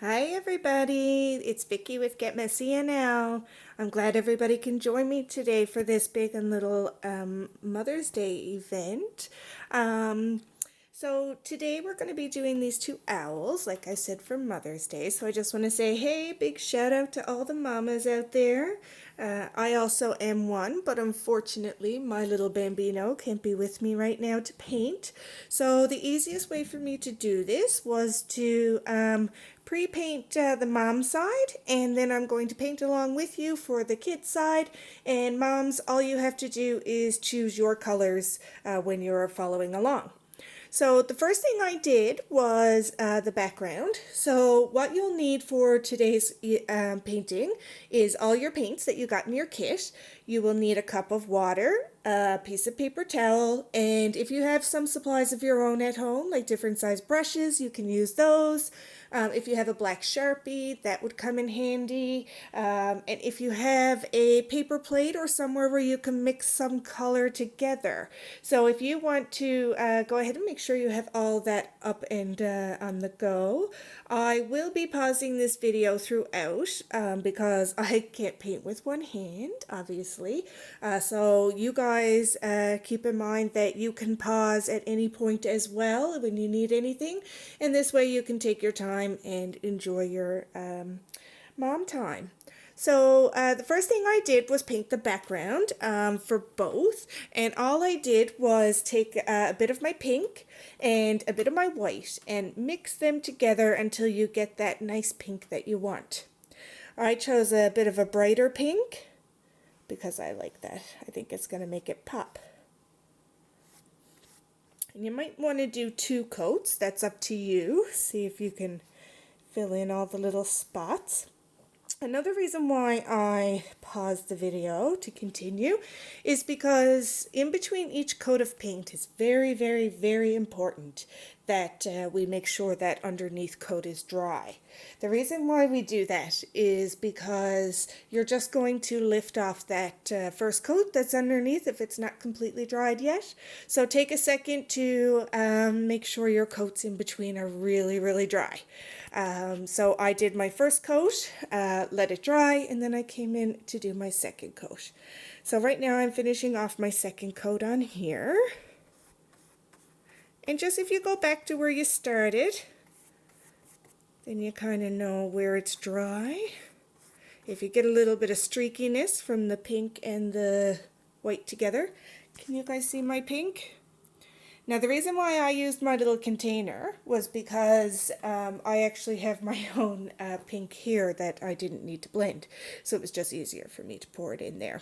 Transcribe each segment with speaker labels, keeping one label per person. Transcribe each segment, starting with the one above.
Speaker 1: Hi everybody, it's Vicky with Get Messy NL. I'm glad everybody can join me today for this big and little Mother's Day event. Um, so today we're going to be doing these two owls, like I said, for Mother's Day. So I just want to say, hey, big shout out to all the mamas out there. I also am one, but unfortunately my little Bambino can't be with me right now to paint. So the easiest way for me to do this was to pre-paint the mom side, and then I'm going to paint along with you for the kids side. And moms, all you have to do is choose your colors when you're following along. So the first thing I did was the background. So what you'll need for today's painting is all your paints that you got in your kit. You will need a cup of water, a piece of paper towel, and if you have some supplies of your own at home, like different size brushes, you can use those. If you have a black Sharpie, that would come in handy. And if you have a paper plate or somewhere where you can mix some color together. So if you want to go ahead and make sure you have all that up and on the go. I will be pausing this video throughout because I can't paint with one hand, obviously. So you guys keep in mind that you can pause at any point as well when you need anything. And this way you can take your time and enjoy your mom time. So the first thing I did was paint the background for both, and all I did was take a bit of my pink and a bit of my white and mix them together until you get that nice pink that you want. I chose a bit of a brighter pink because I like that. I think it's going to make it pop. And you might want to do 2 coats. That's up to you. See if you can fill in all the little spots. Another reason why I paused the video to continue is because in between each coat of paint is very, very, very important that we make sure that underneath coat is dry. The reason why we do that is because you're just going to lift off that first coat that's underneath if it's not completely dried yet. So take a second to make sure your coats in between are really, really dry. So I did my first coat, let it dry, and then I came in to do my second coat. So right now I'm finishing off my second coat on here. And just if you go back to where you started, then you kind of know where it's dry. If you get a little bit of streakiness from the pink and the white together, can you guys see my pink? Now the reason why I used my little container was because I actually have my own pink here that I didn't need to blend. So it was just easier for me to pour it in there.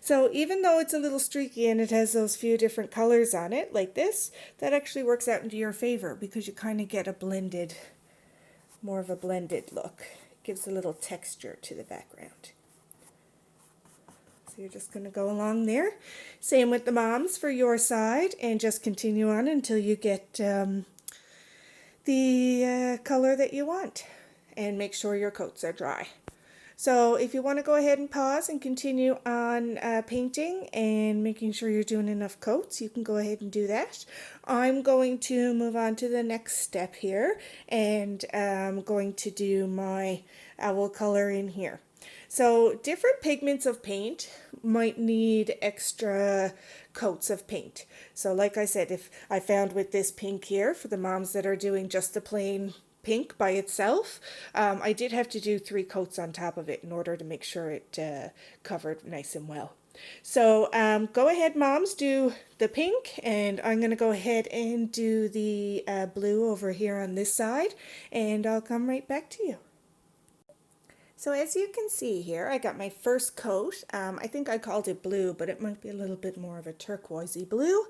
Speaker 1: So even though it's a little streaky and it has those few different colors on it, like this, that actually works out into your favor because you kind of get a blended, more of a blended look. It gives a little texture to the background. So you're just going to go along there. Same with the moms for your side, and just continue on until you get the color that you want. And make sure your coats are dry. So if you want to go ahead and pause and continue on painting and making sure you're doing enough coats, you can go ahead and do that. I'm going to move on to the next step here, and I'm going to do my owl color in here. So different pigments of paint might need extra coats of paint. So like I said, if I found with this pink here, for the moms that are doing just the plain pink by itself, I did have to do 3 coats on top of it in order to make sure it covered nice and well. So go ahead, moms, do the pink, and I'm going to go ahead and do the blue over here on this side, and I'll come right back to you. So as you can see here, I got my first coat. I think I called it blue, but it might be a little bit more of a turquoisey blue.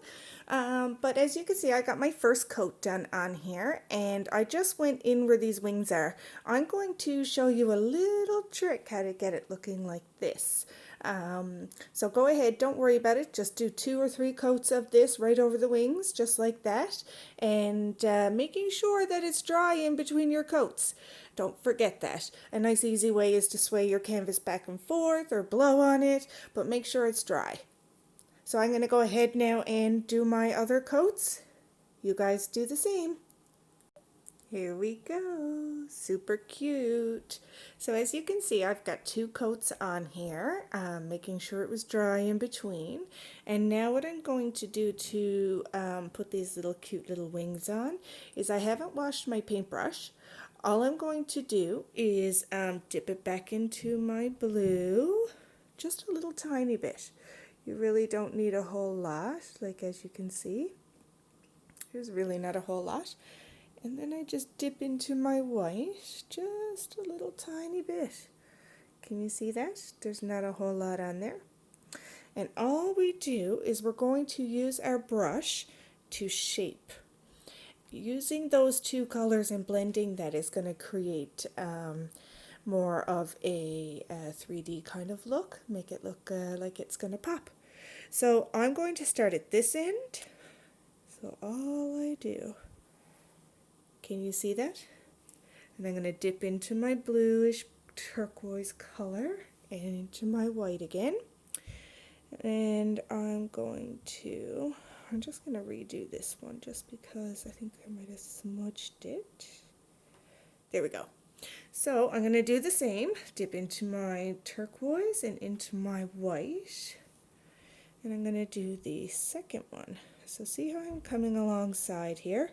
Speaker 1: But as you can see, I got my first coat done on here, and I just went in where these wings are. I'm going to show you a little trick how to get it looking like this. So go ahead, don't worry about it, just do 2 or 3 coats of this right over the wings, just like that, and making sure that it's dry in between your coats. Don't forget that. A nice easy way is to sway your canvas back and forth or blow on it, but make sure it's dry. So I'm going to go ahead now and do my other coats. You guys do the same. Here we go, super cute. So as you can see, I've got 2 coats on here, making sure it was dry in between. And now what I'm going to do to put these little cute little wings on is I haven't washed my paintbrush. All I'm going to do is dip it back into my blue, just a little tiny bit. You really don't need a whole lot, like as you can see. There's really not a whole lot. And then I just dip into my white, just a little tiny bit. Can you see that? There's not a whole lot on there. And all we do is we're going to use our brush to shape. Using those 2 colors and blending that is going to create more of a 3D kind of look, make it look like it's going to pop. So I'm going to start at this end. So all I do, can you see that? And I'm going to dip into my bluish turquoise color and into my white again. And I'm just going to redo this one just because I think I might have smudged it. There we go. So I'm going to do the same, dip into my turquoise and into my white. And I'm going to do the second one. So see how I'm coming alongside here?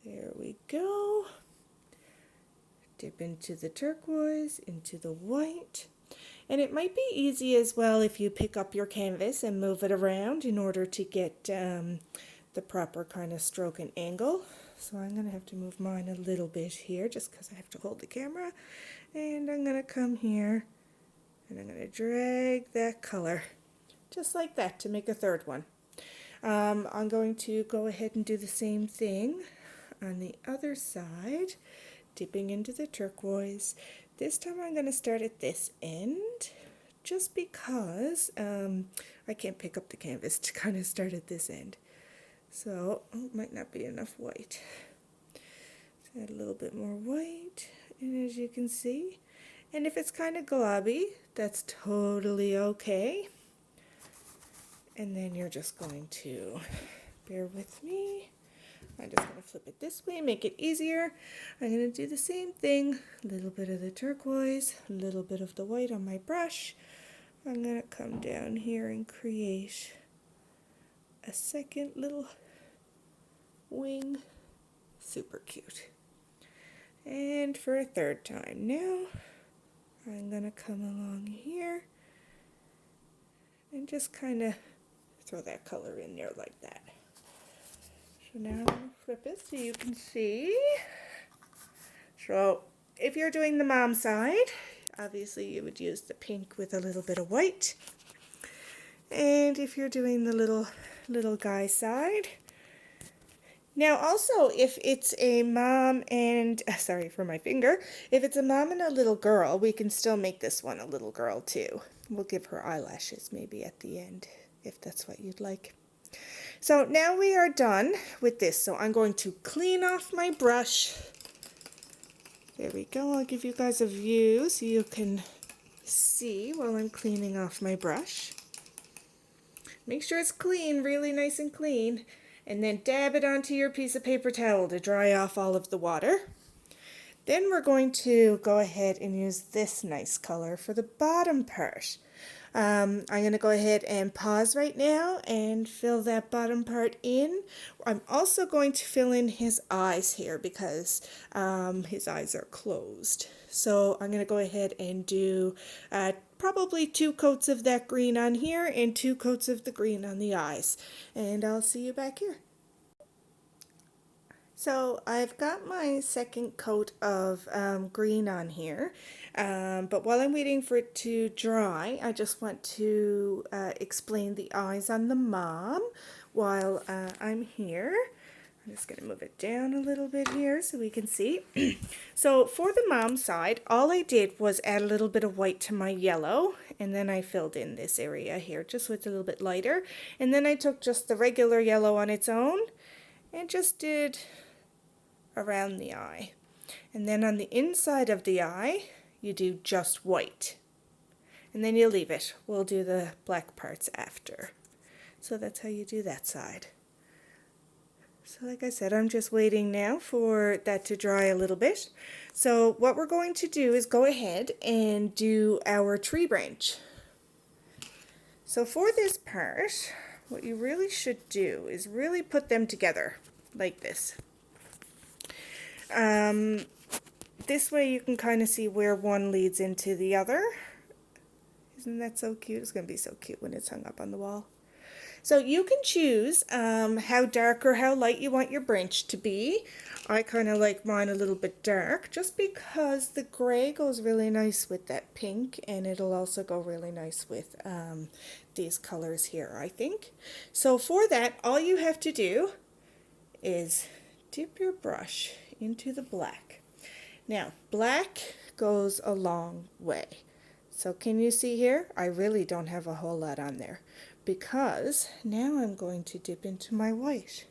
Speaker 1: There we go. Dip into the turquoise, into the white. And it might be easy as well if you pick up your canvas and move it around in order to get the proper kind of stroke and angle. So I'm going to have to move mine a little bit here just because I have to hold the camera. And I'm going to come here and I'm going to drag that color just like that to make a third one. I'm going to go ahead and do the same thing on the other side, dipping into the turquoise. This time I'm going to start at this end just because I can't pick up the canvas to kind of start at this end. So it might not be enough white. So add a little bit more white, and as you can see, and if it's kind of globby, that's totally okay. And then you're just going to bear with me. I'm just going to flip it this way, make it easier. I'm going to do the same thing, a little bit of the turquoise, a little bit of the white on my brush. I'm going to come down here and create a second little wing. Super cute. And for a third time now, I'm going to come along here and just kind of throw that color in there like that. So now I'm going to flip it so you can see. So if you're doing the mom side, obviously you would use the pink with a little bit of white. And if you're doing the little guy side. Now also, if it's a mom and, sorry for my finger, if it's a mom and a little girl, we can still make this one a little girl too. We'll give her eyelashes maybe at the end, if that's what you'd like. So now we are done with this. So I'm going to clean off my brush. There we go. I'll give you guys a view so you can see while I'm cleaning off my brush. Make sure it's clean, really nice and clean. And then dab it onto your piece of paper towel to dry off all of the water. Then we're going to go ahead and use this nice color for the bottom part. I'm going to go ahead and pause right now and fill that bottom part in. I'm also going to fill in his eyes here because his eyes are closed. So I'm going to go ahead and do probably 2 coats of that green on here and 2 coats of the green on the eyes. And I'll see you back here. So I've got my second coat of green on here, but while I'm waiting for it to dry, I just want to explain the eyes on the mom while I'm here. I'm just going to move it down a little bit here so we can see. So for the mom side, all I did was add a little bit of white to my yellow, and then I filled in this area here just with a little bit lighter. And then I took just the regular yellow on its own and just did around the eye. And then on the inside of the eye, you do just white. And then you leave it. We'll do the black parts after. So that's how you do that side. So like I said, I'm just waiting now for that to dry a little bit. So what we're going to do is go ahead and do our tree branch. So for this part, what you really should do is really put them together like this. This way you can kind of see where one leads into the other. Isn't that so cute? It's going to be so cute when it's hung up on the wall. So you can choose how dark or how light you want your branch to be. I kind of like mine a little bit dark just because the gray goes really nice with that pink, and it'll also go really nice with these colors here, I think. So for that, all you have to do is dip your brush into the black. Now, black goes a long way. So can you see here? I really don't have a whole lot on there because now I'm going to dip into my white.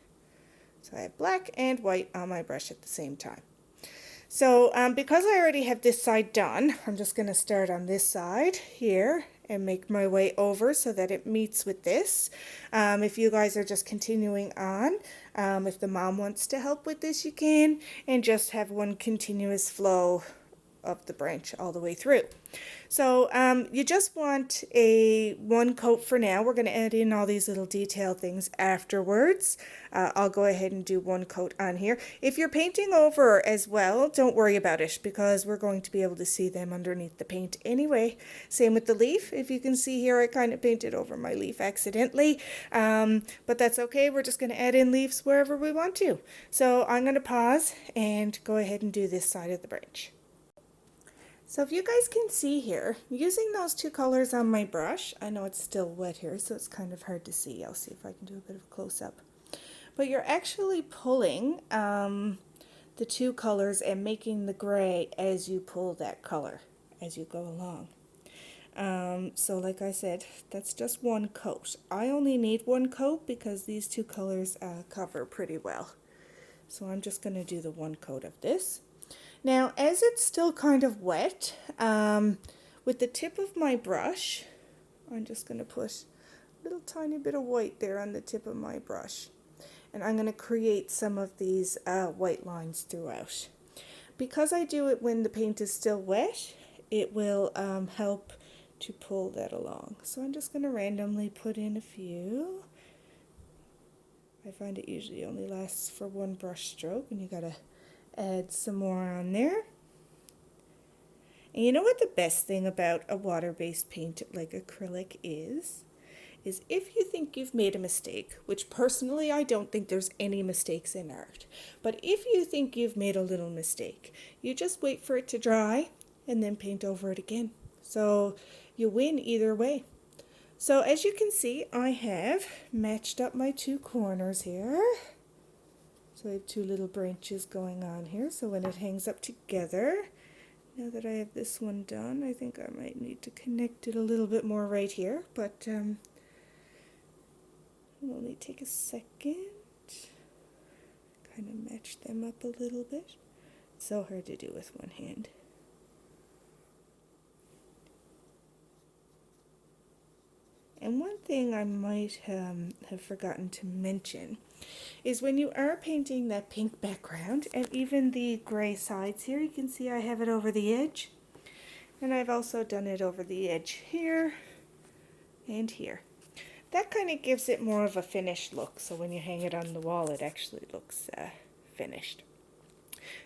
Speaker 1: So I have black and white on my brush at the same time. So because I already have this side done, I'm just going to start on this side here and make my way over so that it meets with this. If you guys are just continuing on, if the mom wants to help with this, you can, and just have one continuous flow of the branch all the way through. So you just want a one coat for now. We're going to add in all these little detail things afterwards. I'll go ahead and do one coat on here. If you're painting over as well, don't worry about it because we're going to be able to see them underneath the paint anyway. Same with the leaf. If you can see here, I kind of painted over my leaf accidentally, but that's okay. We're just going to add in leaves wherever we want to. So I'm going to pause and go ahead and do this side of the branch. So if you guys can see here, using those two colors on my brush, I know it's still wet here, so it's kind of hard to see. I'll see if I can do a bit of a close-up. But you're actually pulling the two colors and making the gray as you pull that color, as you go along. So like I said, that's just one coat. I only need one coat because these two colors cover pretty well. So I'm just going to do the one coat of this. Now, as it's still kind of wet, with the tip of my brush, I'm just going to put a little tiny bit of white there on the tip of my brush. And I'm going to create some of these white lines throughout. Because I do it when the paint is still wet, it will help to pull that along. So I'm just going to randomly put in a few. I find it usually only lasts for one brush stroke, and you got to add some more on there. And you know what the best thing about a water-based paint like acrylic is if you think you've made a mistake, which personally I don't think there's any mistakes in art, but if you think you've made a little mistake, you just wait for it to dry and then paint over it again. So you win either way. So as you can see, I have matched up my two corners here. So I have two little branches going on here, so when it hangs up together, now that I have this one done, I think I might need to connect it a little bit more right here, but it'll only take a second. Kind of match them up a little bit. It's so hard to do with one hand. And one thing I might have forgotten to mention is when you are painting that pink background and even the gray sides here, you can see I have it over the edge. And I've also done it over the edge here and here. That kind of gives it more of a finished look, so when you hang it on the wall it actually looks finished.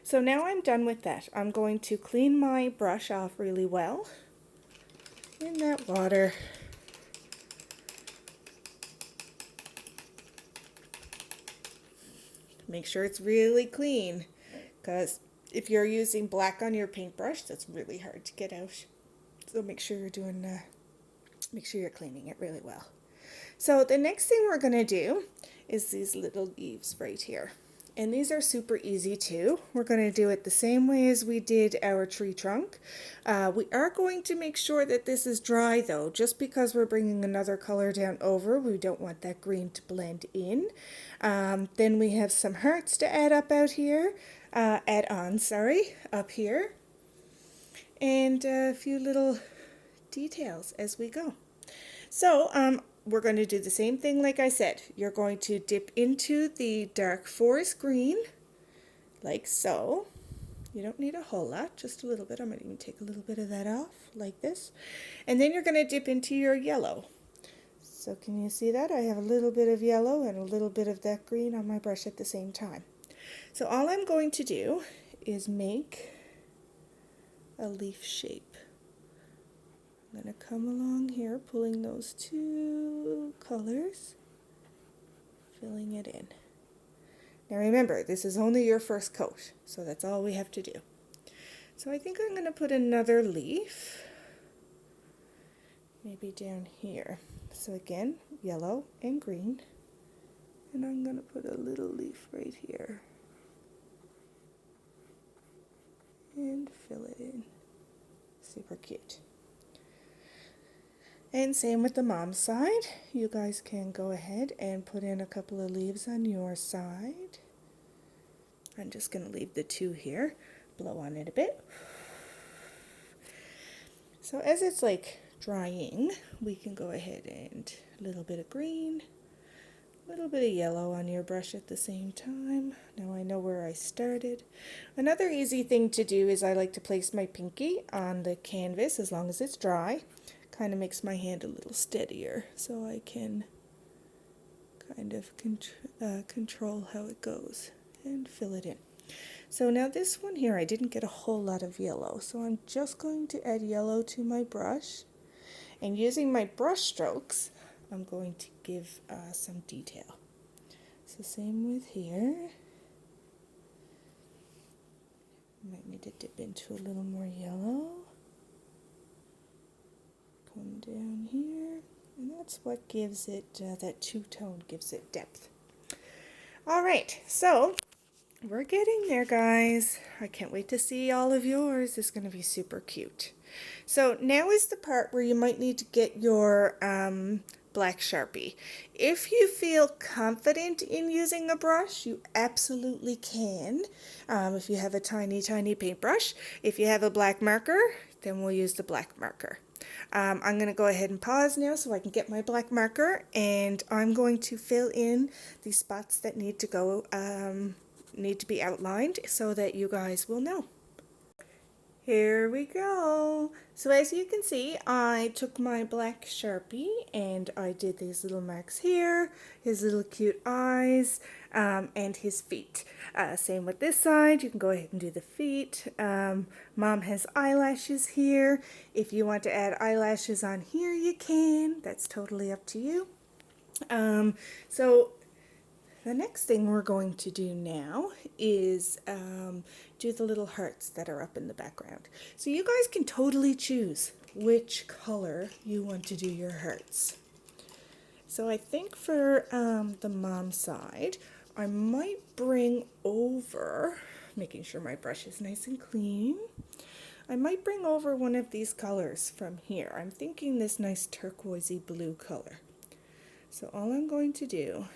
Speaker 1: So now I'm done with that. I'm going to clean my brush off really well in that water. Make sure it's really clean, because if you're using black on your paintbrush, that's really hard to get out. So make sure you're cleaning it really well. So the next thing we're going to do is these little leaves right here. And these are super easy too. We're going to do it the same way as we did our tree trunk. We are going to make sure that this is dry though, just because we're bringing another color down over. We don't want that green to blend in. Then we have some hearts to add up out here, up here. And a few little details as we go. So we're going to do the same thing like I said. You're going to dip into the dark forest green, like so. You don't need a whole lot, just a little bit. I'm going to even take a little bit of that off, like this. And then you're going to dip into your yellow. So can you see that? I have a little bit of yellow and a little bit of that green on my brush at the same time. So all I'm going to do is make a leaf shape. I'm going to come along here, pulling those two colors, filling it in. Now remember, this is only your first coat, so that's all we have to do. So I think I'm going to put another leaf, maybe down here. So again, yellow and green, and I'm going to put a little leaf right here and fill it in. Super cute. And same with the mom side. You guys can go ahead and put in a couple of leaves on your side. I'm just going to leave the two here, blow on it a bit. So as it's like drying, we can go ahead and a little bit of green, a little bit of yellow on your brush at the same time. Now I know where I started. Another easy thing to do is I like to place my pinky on the canvas as long as it's dry. Kind of makes my hand a little steadier so I can kind of control how it goes and fill it in. So now this one here, I didn't get a whole lot of yellow, so I'm just going to add yellow to my brush, and using my brush strokes I'm going to give some detail. So same with here. Might need to dip into a little more yellow. Come down here, and that's what gives it, that two-tone gives it depth. All right, so we're getting there, guys. I can't wait to see all of yours. It's going to be super cute. So now is the part where you might need to get your black Sharpie. If you feel confident in using a brush, you absolutely can. If you have a tiny, tiny paintbrush. If you have a black marker, then we'll use the black marker. I'm going to go ahead and pause now so I can get my black marker, and I'm going to fill in the spots that need to be outlined so that you guys will know. Here we go. So as you can see, I took my black Sharpie and I did these little marks here, his little cute eyes, and his feet. Same with this side, you can go ahead and do the feet. Mom has eyelashes here. If you want to add eyelashes on here, you can. That's totally up to you. So the next thing we're going to do now is do the little hearts that are up in the background. So you guys can totally choose which color you want to do your hearts. So I think for the mom side, I might bring over, making sure my brush is nice and clean, I might bring over one of these colors from here. I'm thinking this nice turquoisey blue color. So all I'm going to do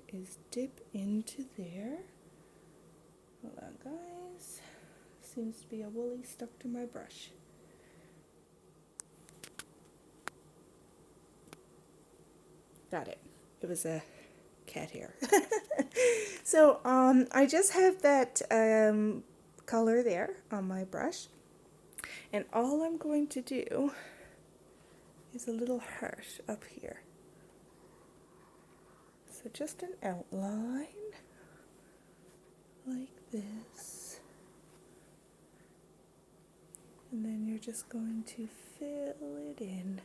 Speaker 1: is dip into there. Hold on, guys. Seems to be a woolly stuck to my brush. Got it. It was a cat hair. So I just have that color there on my brush, and all I'm going to do is a little heart up here. So just an outline like this, and then you're just going to fill it in.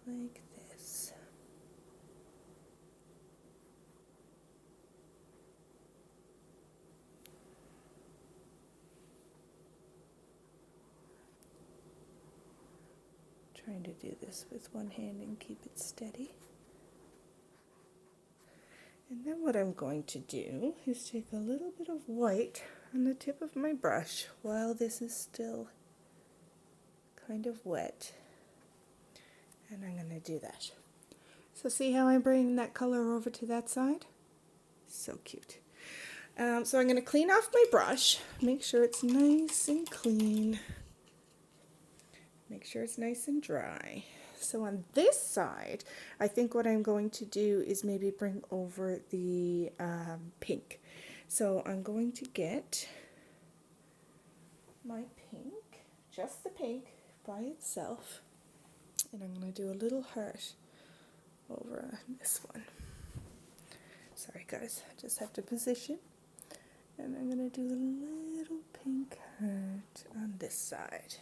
Speaker 1: Like this. Trying to do this with one hand and keep it steady. And then what I'm going to do is take a little bit of white on the tip of my brush while this is still kind of wet. And I'm going to do that. So see how I'm bringing that color over to that side? So cute. So I'm going to clean off my brush, make sure it's nice and clean, make sure it's nice and dry. So on this side, I think what I'm going to do is maybe bring over the pink. So I'm going to get my pink, just the pink by itself, and I'm going to do a little heart over on this one. Sorry guys, I just have to position. And I'm going to do a little pink heart on this side.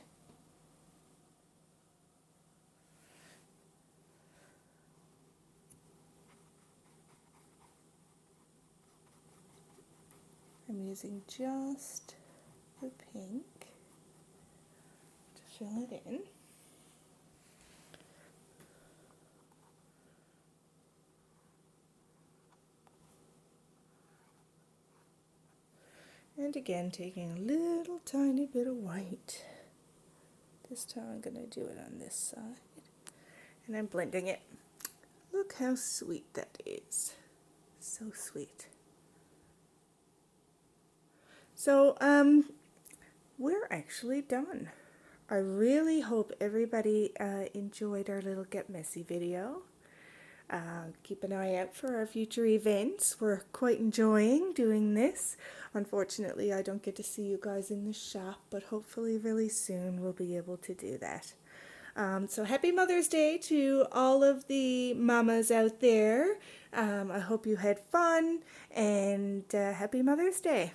Speaker 1: I'm using just the pink to fill it in. And again, taking a little tiny bit of white. This time I'm going to do it on this side. And I'm blending it. Look how sweet that is. So sweet. So, we're actually done. I really hope everybody enjoyed our little Get Messy video. Keep an eye out for our future events. We're quite enjoying doing this. Unfortunately, I don't get to see you guys in the shop, but hopefully really soon we'll be able to do that. So happy Mother's Day to all of the mamas out there. I hope you had fun, and happy Mother's Day.